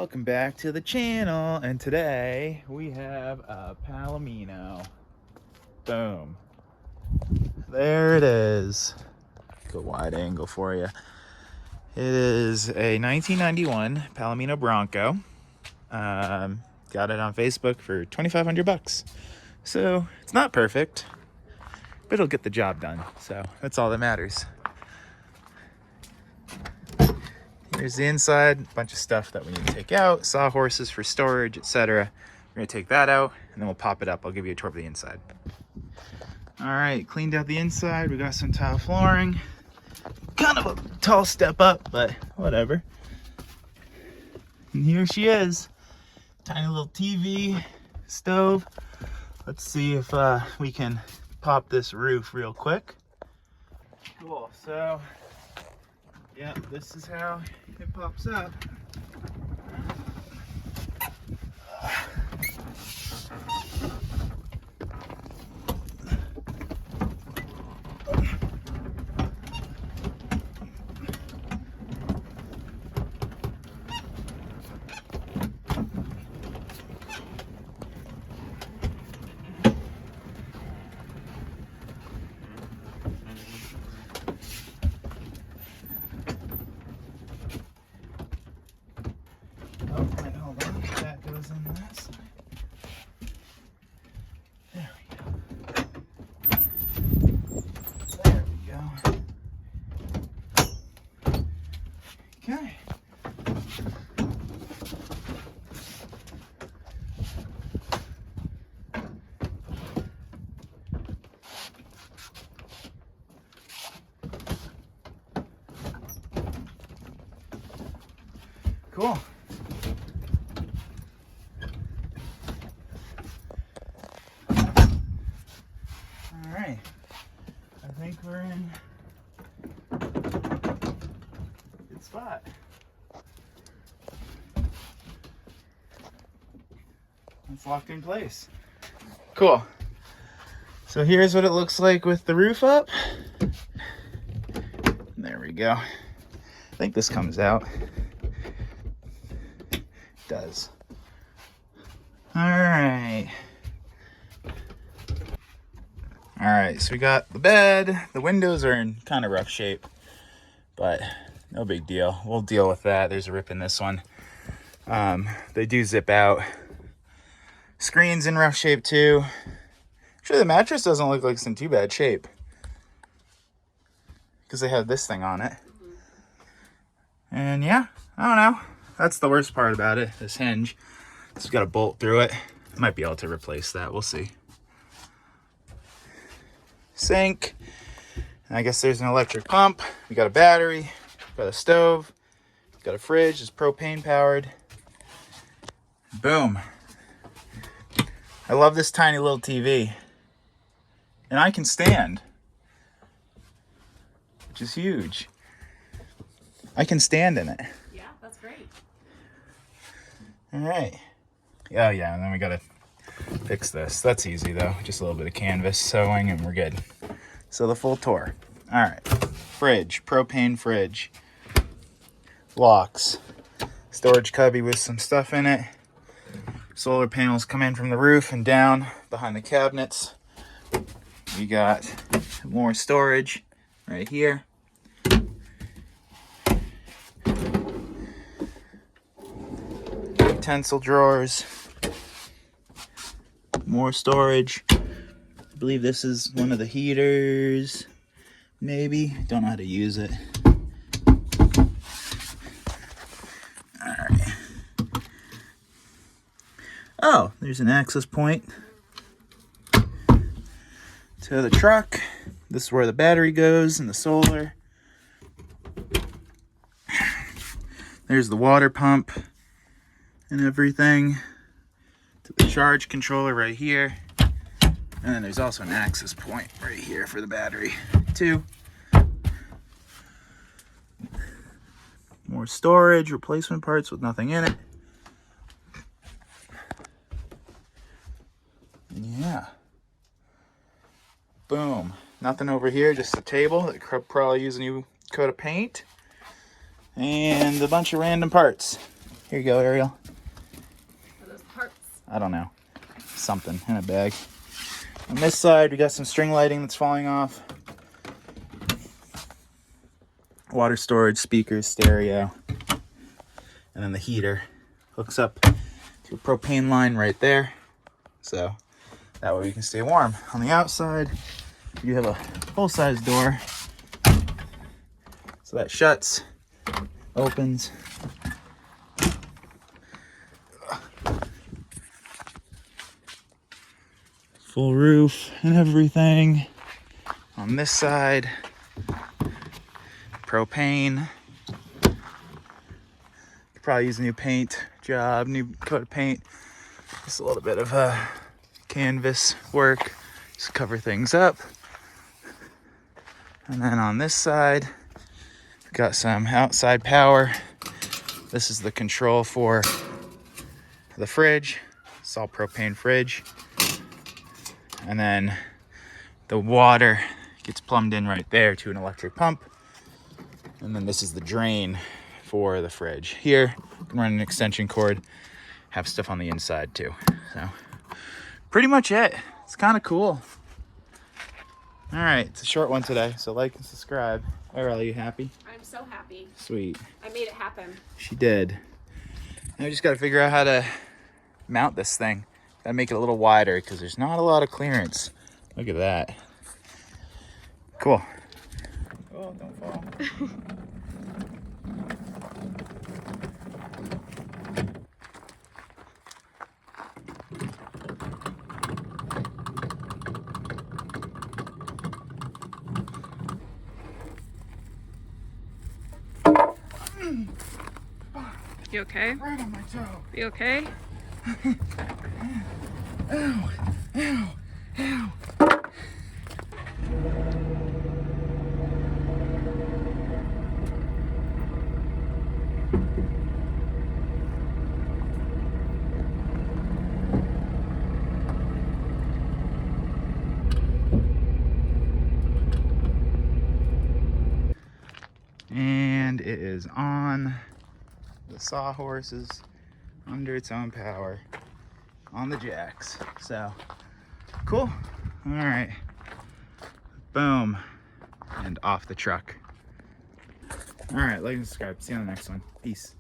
Welcome back to the channel, and today we have a Palomino. Boom. There it is. Go wide angle for you. It is a 1991 Palomino Bronco. Got it on Facebook for 2,500 bucks. So it's not perfect, but it'll get the job done. So that's all that matters. Here's the inside, a bunch of stuff that we need to take out, sawhorses for storage, etc. We're gonna take that out and then we'll pop it up. I'll give you a tour of the inside. All right, cleaned out the inside. We got some tile flooring. Kind of a tall step up, but whatever. And here she is, tiny little TV, stove. Let's see if we can pop this roof real quick. Cool, so yeah, this is how it pops up. Oh, wait, hold on. That goes in that side. There we go. There we go. Okay. Cool. All right, I think we're in a good spot. It's locked in place. Cool. So here's what it looks like with the roof up. There we go. I think this comes out. It does. All right. All right, so we got the bed. The windows are in kind of rough shape, but no big deal. We'll deal with that. There's a rip in this one. They do zip out. Screen's in rough shape too. Actually, the mattress doesn't look like it's in too bad shape because they have this thing on it. And yeah, I don't know. That's the worst part about it, this hinge. It's got a bolt through it. Might be able to replace that. We'll see. Sink. And I guess there's an electric pump. We got a battery. Got a stove. Got a fridge. It's propane powered. Boom. I love this tiny little TV. And I can stand, which is huge. I can stand in it. Yeah, that's great. All right. Oh yeah, and then we gotta fix this. That's easy though. Just a little bit of canvas sewing and we're good. So the full tour. All right. Fridge, propane fridge. Locks. Storage cubby with some stuff in it. Solar panels come in from the roof and down behind the cabinets. We got more storage right here. Utensil drawers. More storage. I believe this is one of the heaters. Maybe. Don't know how to use it. Alright. Oh, there's an access point to the truck. This is where the battery goes and the solar. There's the water pump and everything. To the charge controller right here. And then there's also an access point right here for the battery too. More storage, replacement parts with nothing in it. And yeah. Boom. Nothing over here, just a table that could probably use a new coat of paint. And a bunch of random parts. Here you go, Ariel. Are those parts? I don't know. Something in a bag. On this side, we got some string lighting that's falling off. Water storage, speakers, stereo. And then the heater hooks up to a propane line right there. So that way we can stay warm. On the outside, you have a full-size door. So that shuts, opens. Full roof and everything. On this side, propane. Could probably use a new paint job, new coat of paint. Just a little bit of canvas work, just cover things up. And then on this side, we've got some outside power. This is the control for the fridge. It's all propane fridge. And then the water gets plumbed in right there to an electric pump. And then this is the drain for the fridge. Here, you can run an extension cord, have stuff on the inside too. So pretty much it. It's kind of cool. All right, it's a short one today, so like and subscribe. Ariel, are you happy? I'm so happy. Sweet. I made it happen. She did. Now we just got to figure out how to mount this thing. Gotta make it a little wider because there's not a lot of clearance. Look at that. Cool. Oh, don't fall. You okay? Right on my toe. You okay? Ow, ow, ow. And it is on. The sawhorse is under its own power on the jacks. So cool. All right, boom, and off the truck. All right, like and subscribe. See you on the next one. Peace.